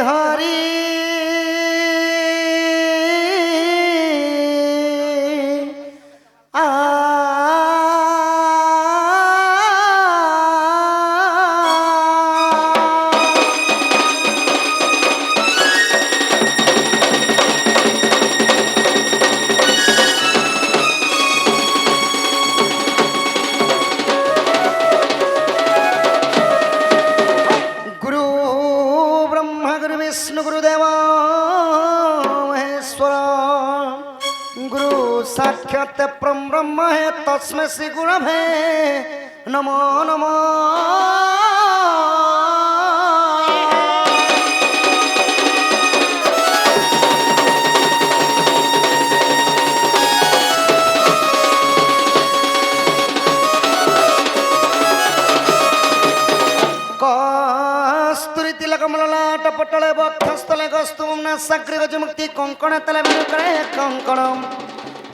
हरि साक्षात परम ब्रह्म है तस्मै श्री गुरवे नमो नमो कस्तूरी तिलकम ललाट पटले वक्षस्थले कस्तूम नासाग्रे मुक्ति कंकण तले करे कंकणम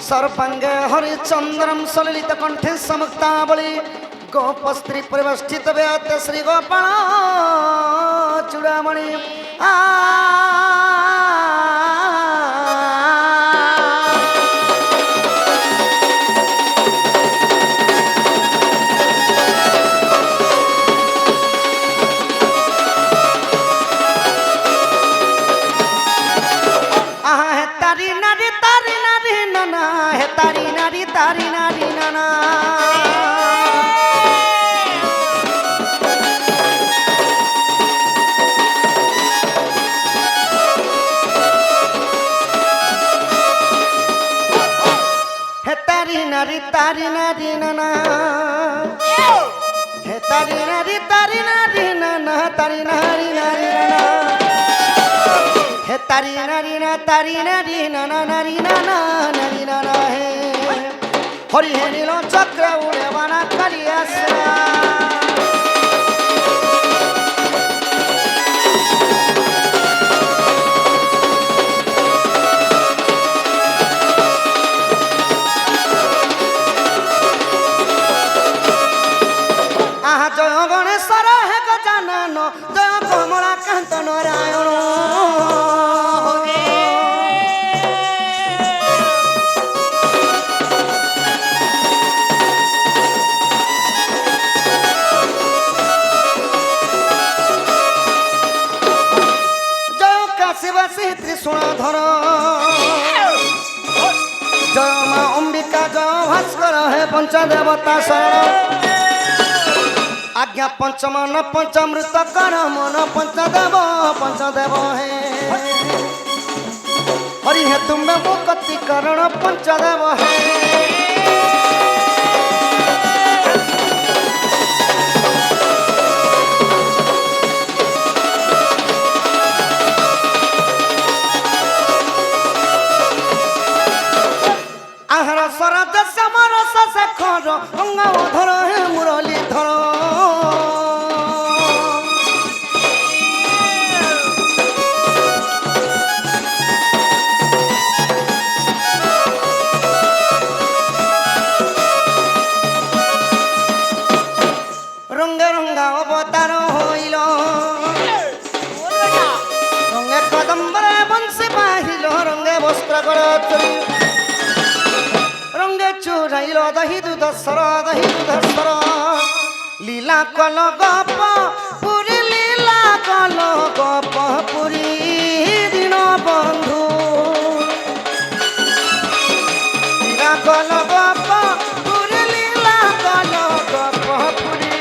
सर्पांगे हरिचंद्रम सलिलित कंठे समुक्तावली गोपस्त्री परिवेष्टित व्यात श्री गोपाल चूड़ामणि तारी नारी नाना हे तारी नारी नाना हे तारी नारी नाना तारी नारी नाना हे तारी नारी नाना नारी नाना है हरि हे नीलो चक्र उड़े वाना कलियासरा आहा जय गणेश्वर हे गजानन जय कमलाकांत नारायण त्रिशूलधर जय मां अंबिका जय भास्कर हे पंचदेवता शरण आज्ञा पंचमन पंचामृत कर मन पंचदेव हे हरि हे तुम्हें मुक्ति करण पंचदेव है सरद समर शेखर गंगाधर हे मुरलीधर रंगे रंगा अवतार हईल रंगे कदम्बरे बंशी बाहिल रंगे वस्त्र कर चुराइल दही दूध सर लीला कल गप पुरी लीला कल गप पुरी दिन बंधु लीला कल गप पुरी लीला कल गप पुरी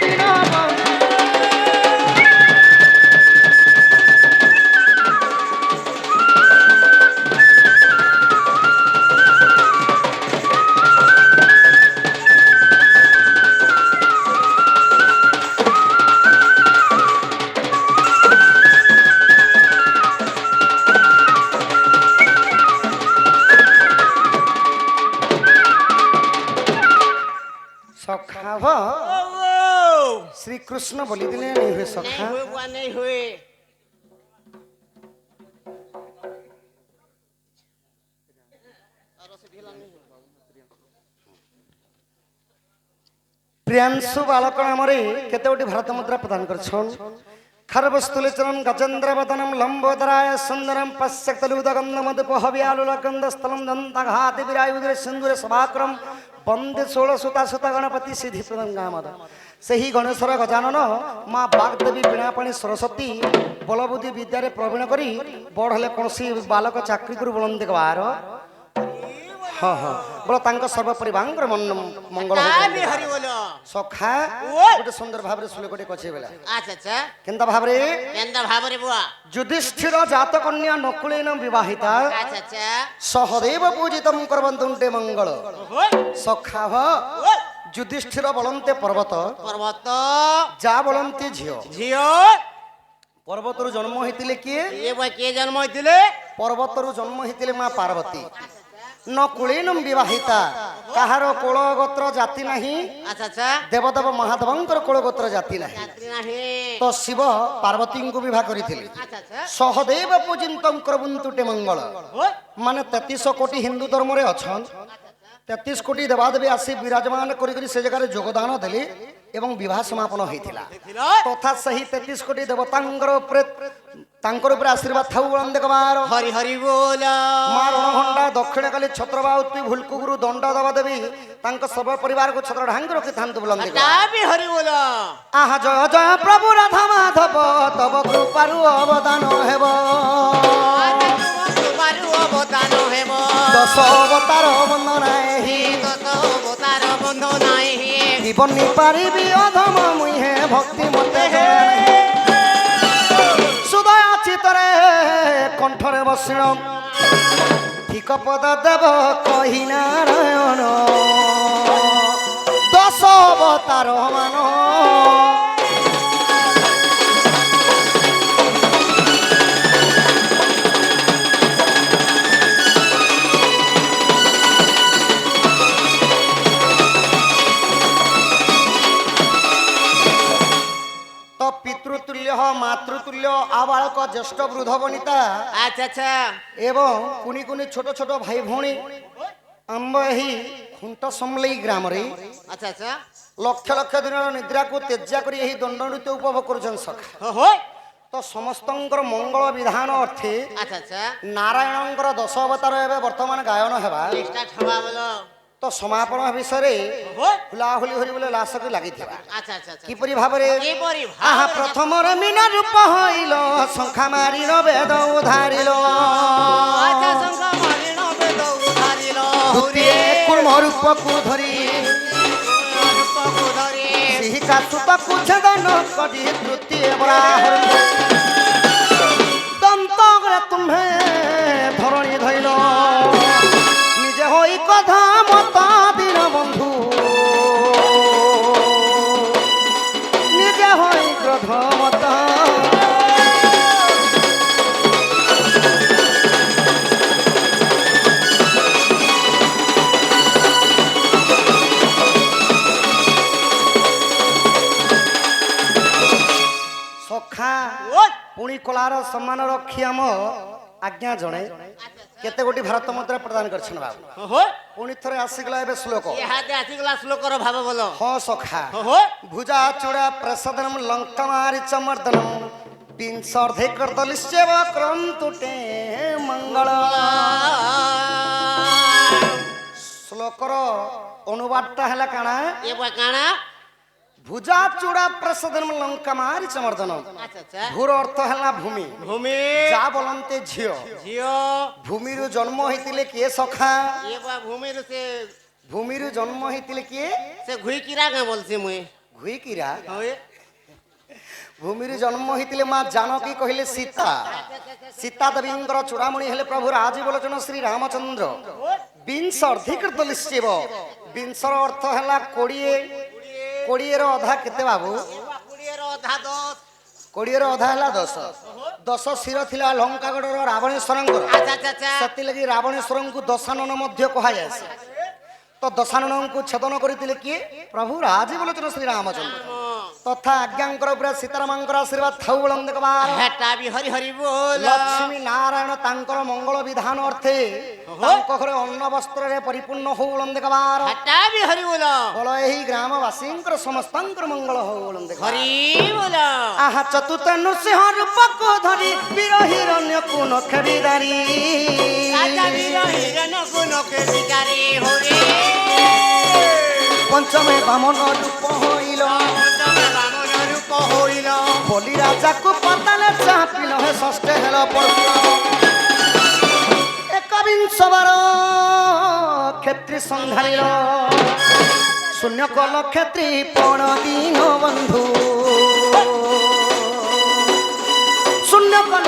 दिन बंधु श्री कृष्ण बोली दिले नहीं हुए सखा नहीं हुए प्रियांशु बालक नाम केते गोटी भारत मुद्रा प्रदान करछन खरवस्तुलिचरं गजेन्द्रवदनं लम्बोदराय सुन्दरं पश्यक्तलुदगन्धमदुपहव्यालुलगन्धस्थलं दन्तघातिविरायुधे सिन्दूरे सभाक्रम वन्दे षोडशुता सुत गणपति सिद्धिप्रदं गामद ସେହି ଗଣେଶର ଗଜାନନ ମା ବାଗଦେବୀ ବୀଣାପାଣି ସରସ୍ୱତୀ ବଲବୁଦ୍ଧି ବିଦ୍ୟାରେ ପ୍ରବୀଣ କରି ବଡ଼ ହେଲେ କୌଣସି ବାଲକ ଚାକିରି କରୁ ବୋଲନ୍ତି ବାର ହଁ ହଁ ବୋଲ ତାଙ୍କ ସର୍ବ ପରିବାରଙ୍କର ମଙ୍ଗଳ ସଖା ଗୋଟେ ସୁନ୍ଦର ଭାବରେ ଶ୍ଲୋକଟେ କଛେ ବେଲା କେନ୍ତା ଭାବରେ ଯୁଧିଷ୍ଠିର ଜାତ କନ୍ୟା ନକୁଳେନ ବିବାହିତା ସହଦେବ ପୂଜିତଂ କରବନ୍ତୁଣ୍ଟେ ମଙ୍ଗଳ ସଖା ଯୁଧିଷ୍ଠିର ବଳନ୍ତେ ପର୍ବତ ଯା ବଳନ୍ତେ ଝିଅ ପର୍ବତରୁ ଜନ୍ମ ହେଇଥିଲେ କିଏ ଜନ୍ମ ହେଇଥିଲେ ପର୍ବତରୁ ଜନ୍ମ ହେଇଥିଲେ ମା ପାର୍ବତୀ ନକୁଳେନ ବିବାହିତା କାହାର କୋଳ ଗୋତ୍ର ଜାତି ନାହିଁ ଦେବଦେବ ମହାଦେବଙ୍କର କୋଳ ଗୋତ୍ର ଜାତି ନାହିଁ ତ ଶିବ ପାର୍ବତୀଙ୍କୁ ବିବାହ କରିଥିଲେ ସହଦେବ ପୂଜିତଂ କରବନ୍ତୁଟେ ମଙ୍ଗଳ ମାନେ 33 କୋଟି ହିନ୍ଦୁ ଧର୍ମରେ ଅଛନ୍ 33 କୋଟି ଦେବାଦେବୀ ଆସି ବିରାଜମାନ କରି ସେ ଜାଗାରେ ଯୋଗଦାନ ଦେଲେ ଏବଂ ବିବାହ ସମାପନ ହୋଇଥିଲା ତଥା ସେହି 33 କୋଟି ଦେବତାଙ୍କର ଉପରେ ତାଙ୍କର ଉପରେ ଆଶୀର୍ବାଦ ଥାଉ ବଳନ୍ତେ କବାର ହରି ହରି ବୋଲ ମା ରଣଭଣ୍ଡା ଦକ୍ଷିଣ କାଲି ଛତ୍ରବାଉତି ଭୁଲକୁଗୁରୁ ଦଣ୍ଡ ଦେବାଦେବୀ ତାଙ୍କ ସର୍ବ ପରିବାରକୁ ଛତ୍ର ଢାଙ୍କି ରଖିଥାନ୍ତୁ ବଳନ୍ତେ ହରି ବୋଲ ଆହା ଜୟ ଜୟ ପ୍ରଭୁ ରାଧା ମାଧବ ତବ କୃପାରୁ ଅବଦାନ ହେବ ଦଶ ଅବତାର ବନ୍ଦନାଏ ଜୀବନି ପାରିବି ଅଧମ ମୁହେ ଭକ୍ତି ମତେ ସୁଦୟ ଚିତରେ କଣ୍ଠରେ ବସିଣ ଠିକ ପଦ ଦେବ କହି ନାରାୟଣ ଦଶ ଅବତାର ମାନ मातृतुल्य आबालक ज्येष्ठ वृद्ध वनिता एवं कुनी कुनी छोट छोट भाई भौणी आंब ही खुंट समलई ग्राम रे लक्ष लक्ष दिन निद्रा को त्याज्या करी एही दंड नृत्य उपभोग करुछन सखा तो समस्तंकर मंगल विधान अर्थे नारायणंकर 10 अवतार एबे वर्तमान गायन हेबा तो समापन विषय हुलाहुली हरि बोले लाशक लगी किपरि भाबरे आहा प्रथम रे मीना रूप होइल शंखा मारिल वेद उधारिल द्वितीय कुर्म रूप को धरी सिहिका सुत को छदन करी तृतीय बराहर दंत तुम्हे धरणी धइल निजे होई कथा मत दिन बंधु निजे होई क्रोध मत सखा पुणी कलार सम्मान रखी आम आज्ञा जणे केते गोटी भारत मुद्रा प्रदान करछन बाबू पुणी थरे आसीगला एबे श्लोक इहाते आसीगला श्लोक रो भाव बोलो हो सखा भुजा चूड़ा प्रसादनम लंका मारि चमर्दनम विंशर्धे कर्दलिश्चेव क्रंतुटे मंगल श्लोक रो अनुवादटा हला काना एबा काना भुजा चूड़ा प्रसादनम लंका मारि चमर्दनम भूर अर्थ हला भूमि भूमि जा बोलंते झियो झियो भूमि रु जन्म होइतिले किए सखा एबा भूमि रु जन्म होइतिले किए से घुईकीरा का बोलसी मुई घुईकीरा होय भूमि रु जन्म होइतिले मां जानकी कहिले सीता सीता देवींकर चूड़ामणि हेले प्रभु राजी बोलचन श्री रामचंद्र विंश अर्धिकृत लिश्चेव विंशर अर्थ हला 20 रो अधा केते बाबू 20 रो अधा 10 20 रो अधा हला 10 सिर थिला लंकागढ़ रो रावणेश्वरंकर सती लगी रावणेश्वरं को दशानन मध्य कहा जायसे तो दशानन को छेदन करितिले कि प्रभु राजी बोलचन श्री रामचंद्र तथा आज्ञांकर उपरे सीतारामंकर आशीर्वाद थाउ बोलम देखबार हेटा भी हरि हरि बोल लक्ष्मी नारायण तांकर मंगल विधान अर्थे तांको घरे अन्न वस्त्र रे परिपूर्ण हो बोलम देखबार हेटा भी हरि बोल बोल एही ग्रामवासींकर समस्तंकर मंगल हो बोलम देखबार हरि बोल आहा चतुर्थ नृसिंह रूप को धरी वीर हिरण्य को नखरीदारी राजा वीर हिरण को नखरीदारी हो रे पंचमे बामन रूप होइल बोली राजा को पताले चापिल हे षष्ठे हेल परशुराम एकविंश बार क्षेत्री संधारिल शून्य कल क्षेत्री पण दीन बंधु शून्य कल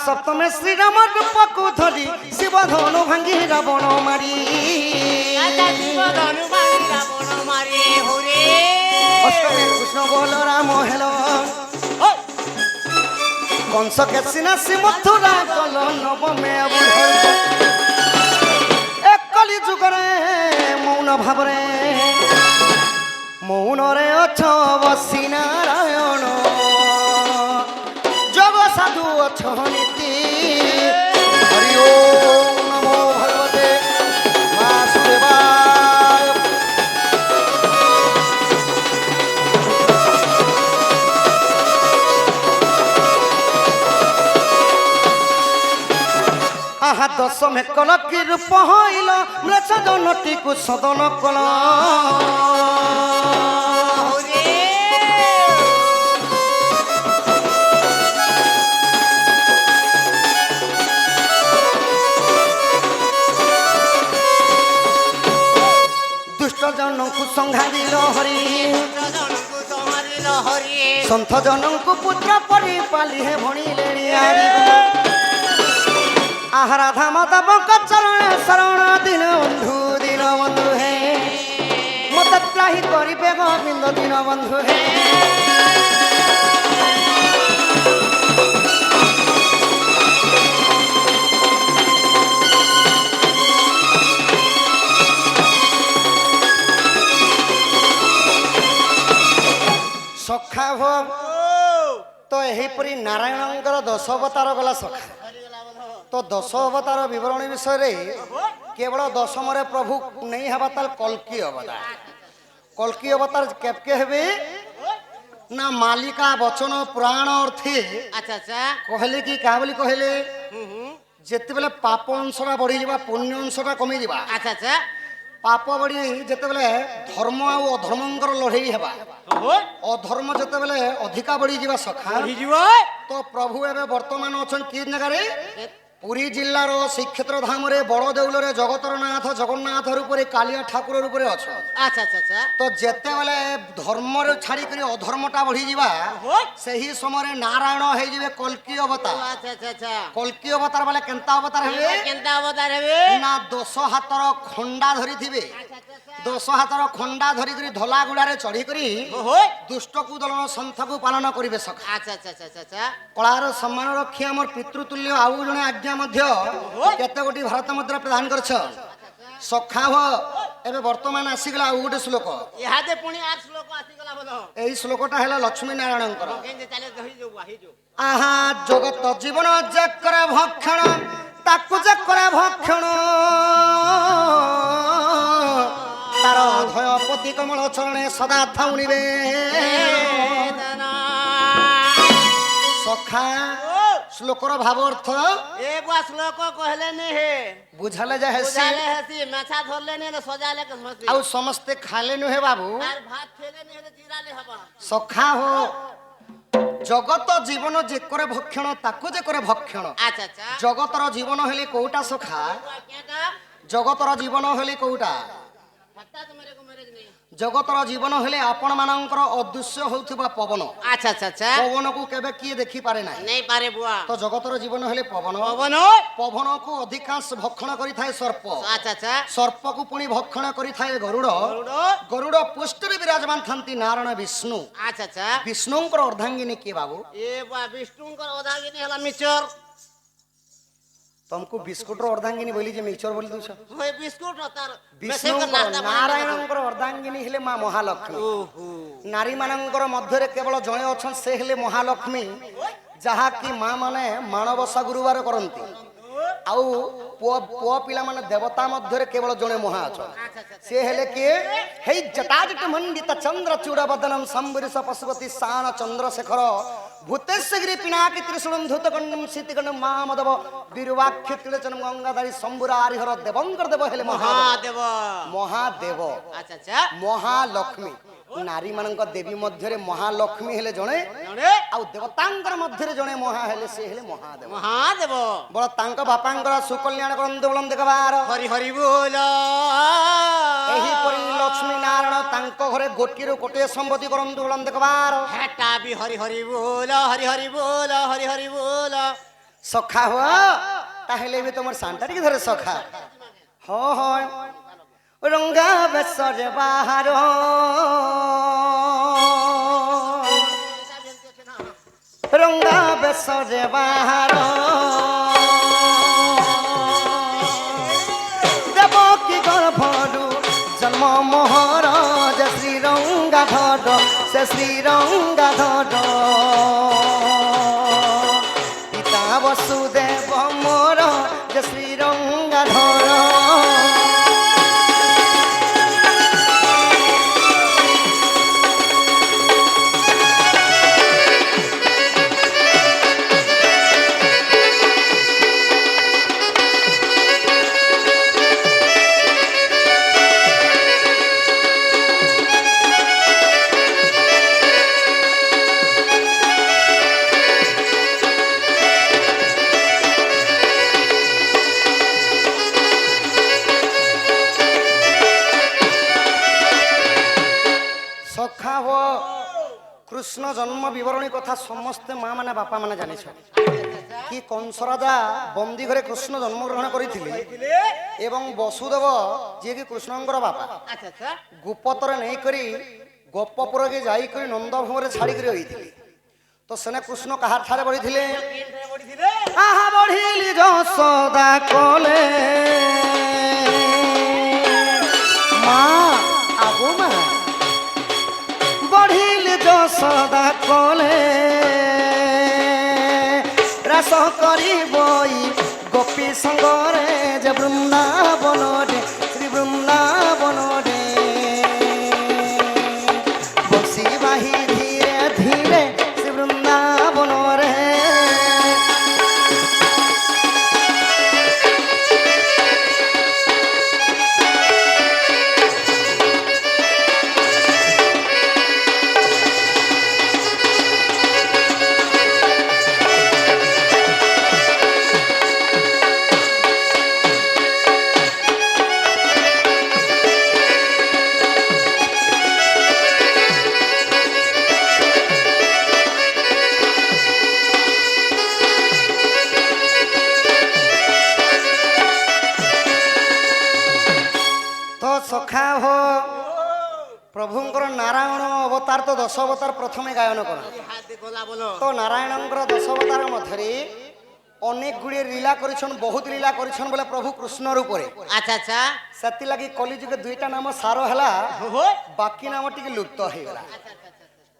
सप्तमे श्रीराम रूप को धरी शिव धनु भांगी रावण मारी अष्टमे कृष्ण बोल राम हेल कंस के सिनासी मथुरा गल नवमे एक कली जुगरे मौन भावरे मौन रे अछ बसी नारायण जग साधु अछ नीति हरि ओम नमो भगवते वासुदेवाय आहा दशमे कल की रूप हईल मृष जनटी को सदन कल जनku संघारी हरि सन्थ जनku पुत्र परि पाली हे भणी लेणी आह राधा माधव चरण शरण दिन बंधु हे मत त्राही करिबे गोविंद दिन बंधु हे सखा हो तो यहीपरी नारायणंकर 10 अवतार गला सखा तो 10 अवतार विवरणी विषय रे केवल 10 प्रभु नहीं हवा ताल कल्की अवतार केपके हेबे ना मालिका वचन पुराण अर्थे अच्छा अच्छा कहले कि का बोली कहले जेते बेले पाप अंशटा बढ़ी जावा पुण्य अंशटा कमी जावा अच्छा अच्छा पाप बढ़ी जेते बेले धर्म आ अधर्मंकर लड़ई हेबा अधर्म जेते बेले अधिका बढ़ी जावा सखा तो प्रभु एबे वर्तमान अछन की जगह रे पुरी जिल्लार श्रीक्षेत्र धाम रे बड़ देउल रे जगतरनाथ जगन्नाथ रूपरे कालिया ठाकुर रूपरे अछ अच्छा अच्छा अच्छा तो जेते बेले धर्म रे छाड़ी करी अधर्मटा बढ़ी जावा सही समय रे नारायण हे जिवे कल्की अवतार अच्छा अच्छा अच्छा कल्की अवतार वाले केंता अवतार हेबे ना 10 हातर खंडा धरी थिबे 10 हातर खंडा धरी करी धला गुडारे चढ़ी करी दुष्ट को दलन संथ को पालन करिवे सखा अच्छा अच्छा अच्छा अच्छा कलार सम्मान रखी हमर पितृतुल्य आउ जने आज्ञा मध्य केते गोटी भारत मुद्रा प्रदान करछ सखा हो एबे वर्तमान आसी गला आउ गोटे श्लोक इहादे पुनी आर श्लोक आसी गला बोलो एई श्लोकटा हैला लक्ष्मी नारायणंकर केंजे चले दही जो वाही जो आहा जगत जीवन जकर भक्षण ताकु जकर भक्षण तार अधय पति कमल चरणे सदा थाउनिबे सखा श्लोकर भाव अर्थ एक श्लोक कहले ने हे बुझाले जा हेसी बुझाले हेसी माछा धरले ने सजाले के समस्ती आ समस्ते खाले नु हे बाबू आर भात खेले ने चिराले हबा सखा हो जगत जीवन जे करे भक्षण ताकु जे करे भक्षण अच्छा अच्छा जगतर जीवन हेली कोउटा सखा केटा जगतर जीवन हेली कोउटा हत्ता तो मेरे को मैरिज नहीं জগতর জীবন হলে আপন মানଙ୍କର অদৃশ্য হউଥିବା পবন। আচ্ছা আচ্ছা আচ্ছা পবনକୁ কেবে কিଏ দেখি পারে নাই। নেই পারে বুয়া তো জগতর জীবন হলে পবন। পবন পবনକୁ ଅଧିକାଂଶ ଭକ୍ଷଣ କରିଥାଏ ସର୍ପ। আচ্ছা আচ্ছা ସର୍ପକୁ ପୁଣି ଭକ୍ଷଣ କରିଥାଏ ଗରୁଡ଼। গরুড় ଗରୁଡ଼ ପୃଷ୍ଠରେ ବିରାଜମାନ ଥାନ୍ତି ନାରାୟଣ ବିଷ୍ଣୁ। আচ্ছা আচ্ছা ବିଷ୍ଣୁଙ୍କର ଅର୍ଦ୍ଧାଙ୍ଗିନୀ କିଏ ବାବୁ? এ বা বিষ্ণুঙ্কর অধাগিনী হলা মিচর ତମକୁ ବିସ୍କୁଟର ଅର୍ଦ୍ଧାଙ୍ଗିନୀ ବୋଲି ଯେ ମିଚର ବୋଲି ଦଉଛ। ওই বিস্কুট না তার ବିଷ୍ଣୁଙ୍କର ନାରାୟଣଙ୍କର ଅର୍ଦ୍ଧାଙ୍ଗିନୀ ହେଲେ ମା ମହାଲକ୍ଷ୍ମୀ। ওহো ନାରୀ ମାନଙ୍କର ମଧ୍ୟରେ କେବଳ ଜଣେ ଅଛନ୍, ସେ ହେଲେ ମହାଲକ୍ଷ୍ମୀ, ଯାହାକି ମା ମାନେ ମାଣବସା ଗୁରୁବାର କରନ୍ତି। ଆଉ ପୁଅ ପିଲାମାନେ ଦେବତା ମଧ୍ୟରେ କେବଳ ଜଣେ ମହା ଅଛନ୍, ସେ ହେଲେ କିଏ? ହେଇ ଜଟାଜଟ ମଣ୍ଡିତ ଚନ୍ଦ୍ର ଚୂଡ଼ ବଦନମ୍ ସମ୍ବରିଷ ପଶୁପତି ସାନ ଚନ୍ଦ୍ରଶେଖର ଭୂତେଶଗିରି ପିନାକି ତ୍ରିଶୂଳମ୍ ଧୂତକଣ୍ଡମ୍ ଶୀତିକଣ୍ଡମ୍ ମାମଦେବ ବୀରବାକ୍ଷ ତ୍ରିଲୋଚନମ୍ ଗଙ୍ଗାଧାରୀ ଶମ୍ଭୁର ଆରିହର ଦେବଙ୍କର ଦେବ ହେଲେ মহাদেব ମହାଦେବ। আচ্ছা আচ্ছা ମହାଲକ୍ଷ୍ମୀ ନାରୀ ମାନଙ୍କ ଦେବୀ ମଧ୍ୟରେ ମହାଲକ୍ଷ୍ମୀ ହେଲେ ଜଣେ, নরে ଆଉ ଦେବତାଙ୍କର ମଧ୍ୟରେ ଜଣେ ମହା ହେଲେ ସେ ହେଲେ ମହାଦେବ। মহাদেব ବଳ ତାଙ୍କ ବାପାଙ୍କର ସୁକଲ୍ୟାଣ କରନ୍ତୁ ବୋଲନ୍ ଦେଖବାର। হরি হরি বল ଏହିପରି ଲକ୍ଷ୍ମୀ ନାରାୟଣ ତାଙ୍କ ଘରେ ଗୋଟିଏରୁ ଗୋଟିଏ ସମ୍ପତ୍ତି କରନ୍ତୁ ବୋଲନ୍ ଦେଖବାର। হেটা বি হরি হরি বল হরি হরি বল হরি হরি বল ସଖା ହୁଅ ତାହେଲେ ବି ତମର ସାନ୍ତା ଟିକେ ଧରେ ସଖା। ହଁ ହଁ ରଙ୍ଗା ବେଶରେ ବାହାର ରଙ୍ଗା ବେଶରେ ବାହାର ଦେବ କି ଗର୍ଭରୁ ଜନ୍ମ ମୋହର ଯେ ଶ୍ରୀରଙ୍ଗା ଧର ସେ ଶ୍ରୀରଙ୍ଗା ଧର ପିତା ବସୁଦେବ ମୋର ଯେ ଶ୍ରୀରଙ୍ଗା ଧର। ସଖା ହୋ କୃଷ୍ଣ ଜନ୍ମ ବିବରଣୀ କଥା ସମସ୍ତେ ମା ମାନେ ବାପା ମାନେ ଜାଣିଛ କି କଂସ ରାଜା ବନ୍ଦୀ ଘରେ କୃଷ୍ଣ ଜନ୍ମଗ୍ରହଣ କରିଥିଲେ ଏବଂ ବସୁଦେବ ଯିଏକି କୃଷ୍ଣଙ୍କର ବାପା আচ্ছা আচ্ছা ଗୋପତରେ ନେଇକରି ଗୋପପୁରକେ ଯାଇକରି ନନ୍ଦଭୂମରେ ଛାଡ଼ିକରି ରହିଥିଲେ। ତ ସେନେ କୃଷ୍ଣ କାହାର ଠାରେ ବଢିଥିଲେ? ଆହା ବଢିଲି ଯଶୋଦା କୋଲେ ମା ଆଗୁ ମା ବଢିଲି ଯଶୋଦା କୋଲେ ରାସ କରିବଇ ଗୋପୀ ସଙ୍ଗରେ ଯେ ବୃନ୍ଦାବନରେ ଶ୍ରୀ ବୃନ୍ଦାବନରେ ବସି ବାହି ଧୀରେ ଧୀରେ ଶ୍ରୀ ବୃନ୍ଦାବନରେ। तो सखा हो प्रभुंकर नारायण अवतार तो 10 अवतार प्रथमे गायन कर। হাতে গোলা বলো तो नारायणंकर 10 अवतार मध्य अनेक गुड़िए लीला करिछन, बहुत लीला करिछन बोले प्रभु कृष्ण रूपरे। আচ্ছা আচ্ছা सेति लगी कलिजुगे दुईटा नाम सारो हला, हो बाकी नाम टिके लुप्त हो गला।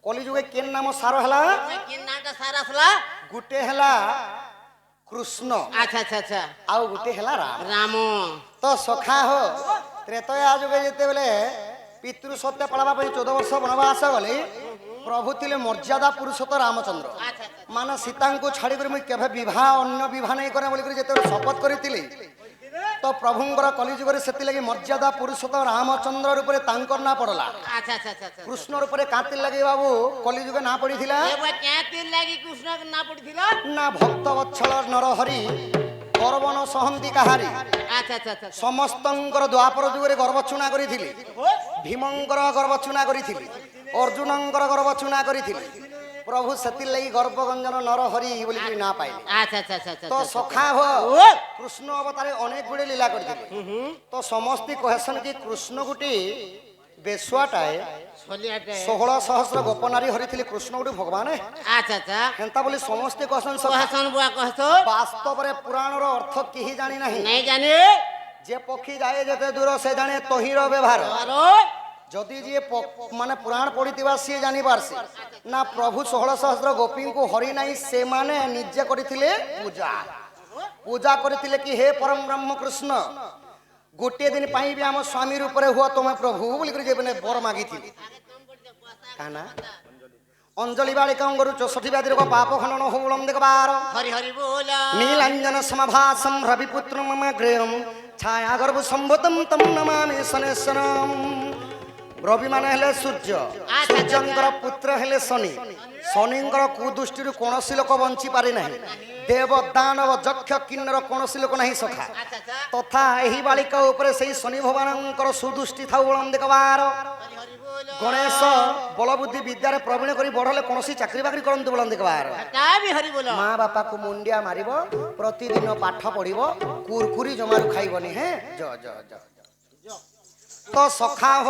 कलिजुगे केन नाम सारो हला? কি নামটা সারা আসলা गुटे हला कृष्ण আচ্ছা আচ্ছা আচ্ছা आउ गुटे हला राम। রাম तो सखा हो त्रेतया जुगे जेते बेले पितृ सत्य पढ़ावा 14 वर्ष वनवास गले प्रभु थिले मर्यादा पुरुषोत्तम रामचंद्र আচ্ছা माने सीता को छाड़ी कर मुई केभे विवाह अन्य विवाह नहीं करे बोली जेते शपथ करितिले तो प्रभुंकर कलिजुग रे सेति लगी मर्यादा पुरुषोत्तम रामचंद्र रूप रे तांकर ना पड़ला। আচ্ছা আচ্ছা আচ্ছা कृष्ण रूप रे काति लगी बाबू कलिजुग ना पड़ीथिला এবার কেতির লাগি কৃষ্ণ না পড়িছিল ना भक्त वत्सल नरहरि গর্বন সহন্তি কাহারি আচ্ছা আচ্ছা আচ্ছা সমস্তঙ্কর দ্বাপর যুগরে গর্বচুনা করিଥିଲେ ভীমঙ্কর গর্বচুনা করিଥିଲେ অর্জুনঙ্কর গর্বচুনা করিଥିଲେ প্রভু সেতির্লাগি গর্বগঞ্জন নরহরি বলি না পাইলে আচ্ছা আচ্ছা আচ্ছা তো আচ্ছা সখা হ ও কৃষ্ণ অবতারে অনেক গুড়ে লীলা করিଥିଲେ তো সমস্তে কহেসন কি কৃষ্ণ গুটি বেশুয়াটায় ছলিয়াটে 16 সহস্র গোপনারী হরিଥିଲେ কৃষ্ণ গুটি ভগবান আচ্ছা আচ্ছা হেন্তা বলি সমস্তে কহেসন সখা কহসন বুয়া কহস বাস্তবরে পুরাণর অর্থ কেহি জানি ନାହିଁ নাই জানি যে পক্ষী যায় যেতে দূর সে জানে তহির ব্যবহার আরো যদি ଯିଏ ମାନେ ପୁରାଣ ପଢିଥିବା ସିଏ ଜାଣିପାରସି ନା ପ୍ରଭୁ 16 ସହସ୍ର ଗୋପୀଙ୍କୁ ହରି ନାହିଁ ସେମାନେ ନିଜେ କରିଥିଲେ ପୂଜା କରିଥିଲେ କି ହେ ପରମ ବ୍ରହ୍ମ କୃଷ୍ଣ ଗୋଟିଏ ଦିନ ପାଇଁ ବି ଆମ ସ୍ୱାମୀ ରୂପରେ ହୁଅ ତମେ ପ୍ରଭୁ ବୋଲିକରି ଯେ ବର ମାଗିଥିଲେ କାନା ଅଞ୍ଜଳି ବାଳିକାଙ୍ଗରୁ 64 ବ୍ୟାଧିର ପାପ ଖଣ୍ଡନ ହୋଳମ ଦେଖବାର হরি হরি বল नीलांजन समभासम रविपुत्र मम गृहम छाया गर्भ संभतम तम नमामि शनेश्वरम रवि मान हेले सूर्य सूर्यंकर पुत्र हेले शनि शनिंकर कुदृष्टि कौनसी लोक बंची पारे नहीं देव दानव यक्ष किन्नर कौनसी लोक नहीं सखा আচ্ছা আচ্ছা तथा एही बालिका उपरे सेही शनि भगवानंकर सुदृष्टि थाउ बलम देखबार হরি হরি বল गणेश बलबुद्धि विद्यारे प्रवीण करी बढ़ले कौनसी चाकरी बाकरी करंतु बलम देखबार তা বি হরি বল মা বাপা কু মুন্ডিয়া মারিব প্রতিদিন পাঠ পড়িব কুরকুরি জমারু খাইবনি হে জ জ জ তো সখা হ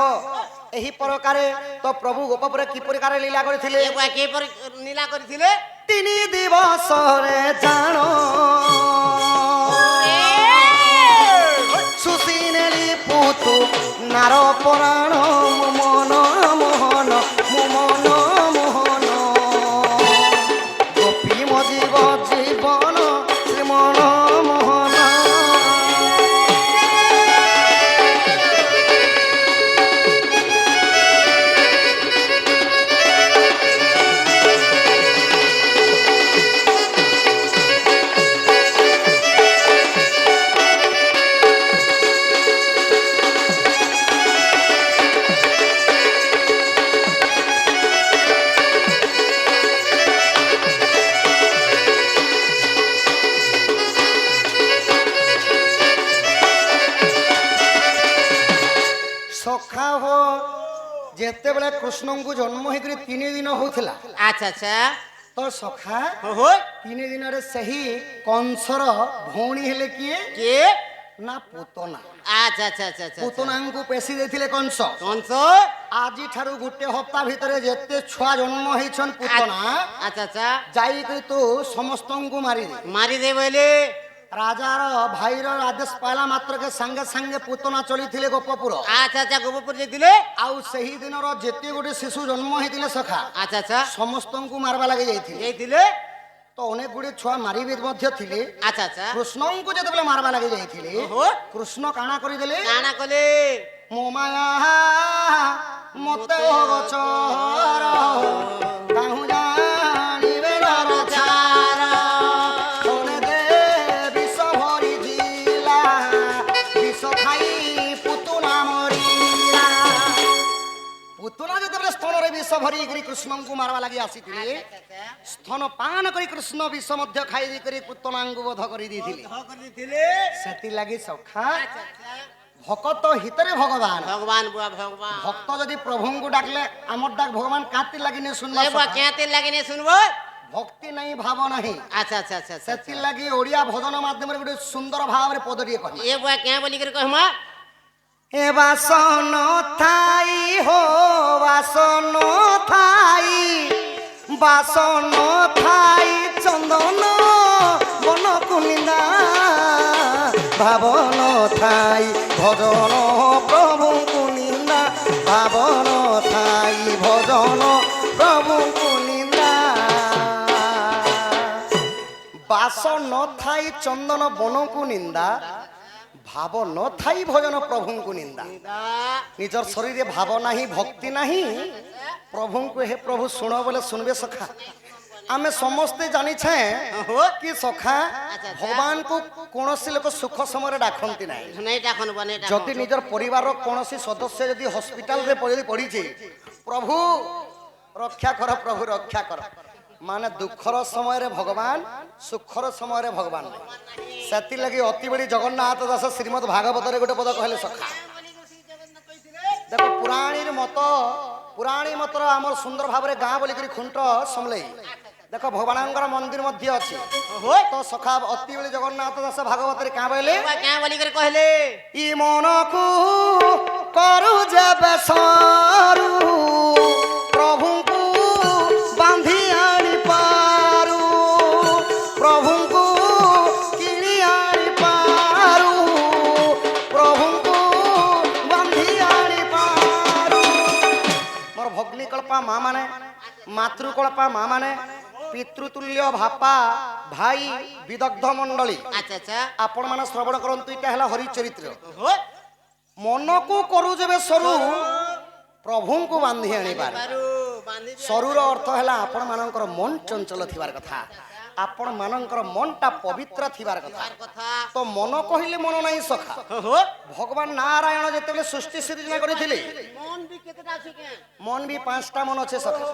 ଏହି ପ୍ରକାରେ ତ ପ୍ରଭୁ ଗୋପପୁରେ କି ପ୍ରକାରେ ଲୀଳା କରିଥିଲେ এ বুয়া কে পর নীলা করিছিলে ତିନି ଦିବସରେ ଜାଣ ସୁସିନେଲି ପୁତୁ ନାର ପରାଣ ମନ ମୋହନ ମନ ମୋହନ ଗୋପୀ ମଜିବ ଜୀବନ ଶ୍ରୀମନ ମୋହନ ସଖା ହୋ ଯେତେବେଳେ କୃଷ୍ଣଙ୍କୁ ଜନ୍ମ ହେଇକରି 3 ଦିନ ହଉଥିଲା আচ্ছা আচ্ছা ତ ସଖା হো 3 ଦିନରେ ସେହି କଂସର ଭଉଣୀ ହେଲେ କିଏ কে ନା ପୁତନା আচ্ছা আচ্ছা আচ্ছা আচ্ছা ପୁତନାଙ୍କୁ ପେଶି ଦେଇଥିଲେ କଂସ কংস ଆଜି ଠାରୁ ଗୋଟେ ହପ୍ତା ଭିତରେ ଯେତେ ଛୁଆ ଜନ୍ମ ହେଇଛନ୍ ପୁତନା আচ্ছা আচ্ছা ଯାଇକରି ତୁ ସମସ୍ତଙ୍କୁ ମାରିଦେ মারি দে বলে ରାଜାର ଭାଇର ଆଦେଶ ପାଇଲା ମାତ୍ରକେ ସାଙ୍ଗେ ସାଙ୍ଗେ ପୁତନା ଚଳିଥିଲେ ଗୋପପୁର আচ্ছা আচ্ছা গোপপুর যেতিলে ଆଉ ସେହି ଦିନର ଯେତେ ଗୋଟେ ଶିଶୁ ଜନ୍ମ ହେଇଥିଲେ ସଖା আচ্ছা ଆଚ୍ছা ସମସ୍ତଙ୍କୁ ମାରବା ଲାଗି ଯାଇଥିଲେ যেতিলে ତ ଅନେକ ଗୁଡ଼ିଏ ଛୁଆ ମାରିବି ମଧ୍ୟ ଥିଲେ আচ্ছা আচ্ছা କୃଷ୍ଣଙ୍କୁ ଯେତେବେଳେ ମାରବା ଲାଗି ଯାଇଥିଲେ ଓହୋ କୃଷ୍ଣ କାଣା କରିଦେଲେ কানা কলে ମୋ ମାୟା ମତେ ଅଗୋଚର କାହୁଁ ଜାଣିବେ ନରଚାର ଶୁଣେ ଦେ ବିଷ ଭରି ଜିଲା ବିଷ ଖାଇ ପୁତୁନା ମରିଲା ପୁତୁନା ଯେତେବେଳେ ସ୍ଥଳରେ ବିଷ ଭରିକରି କୃଷ୍ଣଙ୍କୁ ମାରବା ଲାଗି ଆସିଥିଲେ ସ୍ଥନ ପାନ କରି କୃଷ୍ଣ ବିଷ ମଧ୍ୟ ଖାଇ ଦେଇକରି ପୁତନାଙ୍କୁ ବଧ କରି ଦେଇଥିଲେ ସେଥିଲାଗି ସଖା ভকত হিতরে ভগবান ভগবান বুয়া ভগবান ভক্ত যদি প্রভুଙ୍କୁ ডাকলে আমার ডাক ভগবান কাতি লাগি নে শুনবা এ বুয়া কেতে লাগেনি শুনবো ভক্তি নাই ভাব নাই আচ্ছা আচ্ছা আচ্ছা আচ্ছা সেতি লাগি ওড়িয়া ভজন মাধ্যমে গোটে সুন্দর ভাবে পদটিয়ে কহি এ বুয়া কে বলি করে কহমা এ বাসন থাই হো বাসন থাই বাসন থাই চন্দন বন কুনিন্দা ভাবন থাই ভজন প্রভু কুনিন্দা ভাবন থাই ভজন প্রভু কুনিন্দা বাস নথাই চন্দন বনকু নিন্দা ভাব নথাই ভজন প্রভুଙ୍କୁ নিন্দা নিজর শরীরে ভাব নাহি ভক্তি নাহি প্রভুଙ୍କୁ হে প্রভু শুণ বলে শুনবে সখা আমি সমস্তে জানিছে কি সখা ভগবানଙ୍କୁ কোনসি লোক সুখ সময় ডাকନ୍ତି নাই নাই ডাকন বনে ডাকন যদি নিজর পরিবারর কোনসি সদস্য যদি হসপিটাল রে পড়িছে প্রভু রক্ষা কর প্রভু রক্ষা কর ମାନେ ଦୁଃଖର ସମୟରେ ଭଗବାନ ସୁଖର ସମୟରେ ଭଗବାନ ସେଥିଲାଗି ଅତି ବଡ଼ି ଜଗନ୍ନାଥ ଦାସ ଶ୍ରୀମଦ୍ ଭାଗବତରେ ଗୋଟେ ପଦ କହିଲେ ସଖା ଦେଖ ପୁରାଣୀ ମତର ଆମର ସୁନ୍ଦର ଭାବରେ ଗାଁ ବୋଲିକରି ଖୁଣ୍ଟ ସମଲେଇ ଦେଖ ଭଗବାନଙ୍କର ମନ୍ଦିର ମଧ୍ୟ ଅଛି ତ ସଖା ଅତି ବଳି ଜଗନ୍ନାଥ ଦାସ ଭାଗବତରେ କାଁ ବୋଇଲେ କହିଲେ ଇ ମନକୁ କରୁ ଯେବେ ସରୁ ପ୍ରଭୁଙ୍କୁ ବାନ୍ଧି ଆଣି ପାରୁ ପ୍ରଭୁଙ୍କୁ କିଣି ଆଣି ପାରୁ ପ୍ରଭୁଙ୍କୁ ବାନ୍ଧି ଆଣି ପାରୁ ମୋର ଭଗ୍ନିକଳ୍ପା ମା ମାନେ ମାତୃକଳ୍ପା ମା ମାନେ ପିତୃତୁଲ୍ୟ ଭାପା ଭାଇ ବିଦଗ୍ଧ ମଣ୍ଡଳୀ ଆପଣ ମାନେ ଶ୍ରବଣ କରନ୍ତୁ ଏଇଟା ହେଲା ହରିଚରିତ୍ର ମନକୁ କରୁ ଯେବେ ସରୁ ପ୍ରଭୁଙ୍କୁ ବାନ୍ଧି ଆଣିପାରୁ ସରୁର ଅର୍ଥ ହେଲା ଆପଣ ମାନଙ୍କର ମନ ଚଞ୍ଚଳ ଥିବାର କଥା ଆପଣ ମାନଙ୍କର ମନଟା ପବିତ୍ର ଥିବାର କଥା ତ ମନ କହିଲେ ମନ ନାହିଁ ସଖା ଭଗବାନ ନାରାୟଣ ଯେତେବେଳେ ସୃଷ୍ଟି ସୃଜନା କରିଥିଲେ ମନ ବି 5ଟା ମନ ଅଛି ସଖା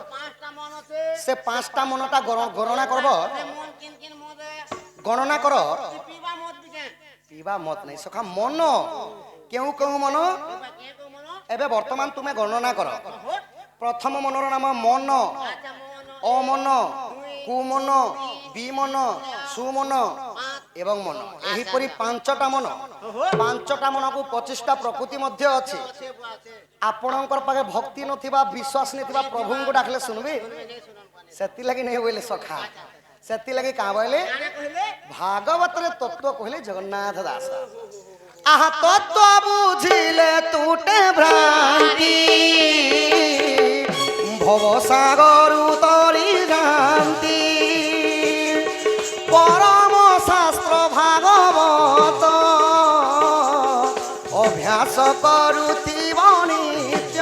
ସେ 5ଟା ମନଟା ଗଣନା କରବ ଗଣନା କର ପିଇବା ମତ ନାହିଁ ସଖା ମନ କେଉଁ କେଉଁ ମନ ଏବେ ବର୍ତ୍ତମାନ ତୁମେ ଗଣନା କର ପ୍ରଥମ ମନର ନାମ ମନ ଅମନ କୁମନ ବିମନ ସୁମନ ଏବଂ ମନ ଏହିପରି 5ଟା ମନ 5ଟା ମନକୁ 25ଟା ପ୍ରକୃତି ମଧ୍ୟ ଅଛି ଆପଣଙ୍କର ପାଖେ ଭକ୍ତି ନଥିବା ବିଶ୍ୱାସ ନଥିବା ପ୍ରଭୁଙ୍କୁ ଡାକିଲେ ଶୁଣିବେ ସେଥିଲାଗି ନେଇ ବୋଇଲେ ସଖା ସେଥିଲାଗି କାଁ ବୋଇଲେ ଭାଗବତରେ ତତ୍ତ୍ୱ କହିଲେ ଜଗନ୍ନାଥ ଦାସ আহা তত্ত্ব বুঝিলে তুটে ভ্রান্তি ভবসাগর তরি যান্তি পরম শাস্ত্র ভাগবত অভ্যাস করুথিব নিত্য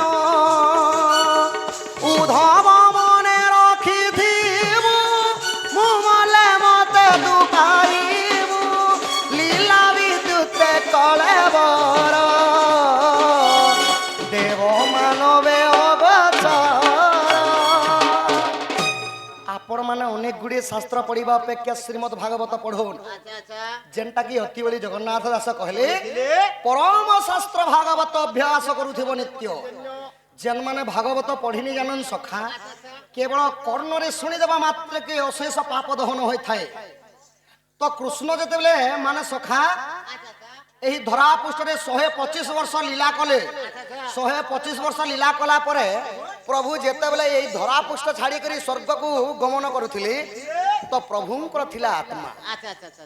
উদ্ধব মনে রখিথিবু মুমলে মতে দুকারিবু লীলা বিদ্যুতে কলেবর দেব মানবে অগোচর ଆପଣ ମାନେ ଅନେକ ଗୁଡ଼ିଏ ଶାସ୍ତ୍ର ପଢିବା ଅପେକ୍ଷା ଶ୍ରୀମଦ୍ ଭାଗବତ ପଢଉନ ଯେନ୍ଟା କି ଅତି ବଳି ଜଗନ୍ନାଥ ଦାସ କହିଲେ ପରମ ଶାସ୍ତ୍ର ଭାଗବତ ଅଭ୍ୟାସ କରୁଥିବ ନିତ୍ୟ ଯେନ୍ମାନେ ଭାଗବତ ପଢିନି ଜାନନ୍ ସଖା କେବଳ କର୍ଣ୍ଣରେ ଶୁଣିଦେବା ମାତ୍ରକେ ଅଶେଷ ପାପ ଦହନ ହୋଇଥାଏ ତ କୃଷ୍ଣ ଯେତେବେଳେ ମାନେ ସଖା ଏହି ଧରା ପୃଷ୍ଠରେ 125 ବର୍ଷ ଲୀଳା କଲେ 125 ବର୍ଷ ଲୀଳା କଲା ପରେ ପ୍ରଭୁ ଯେତେବେଳେ ଏହି ଧରା ପୃଷ୍ଠ ଛାଡ଼ିକରି ସ୍ୱର୍ଗକୁ ଗମନ କରୁଥିଲେ ତ ପ୍ରଭୁଙ୍କର ଥିଲା ଆତ୍ମା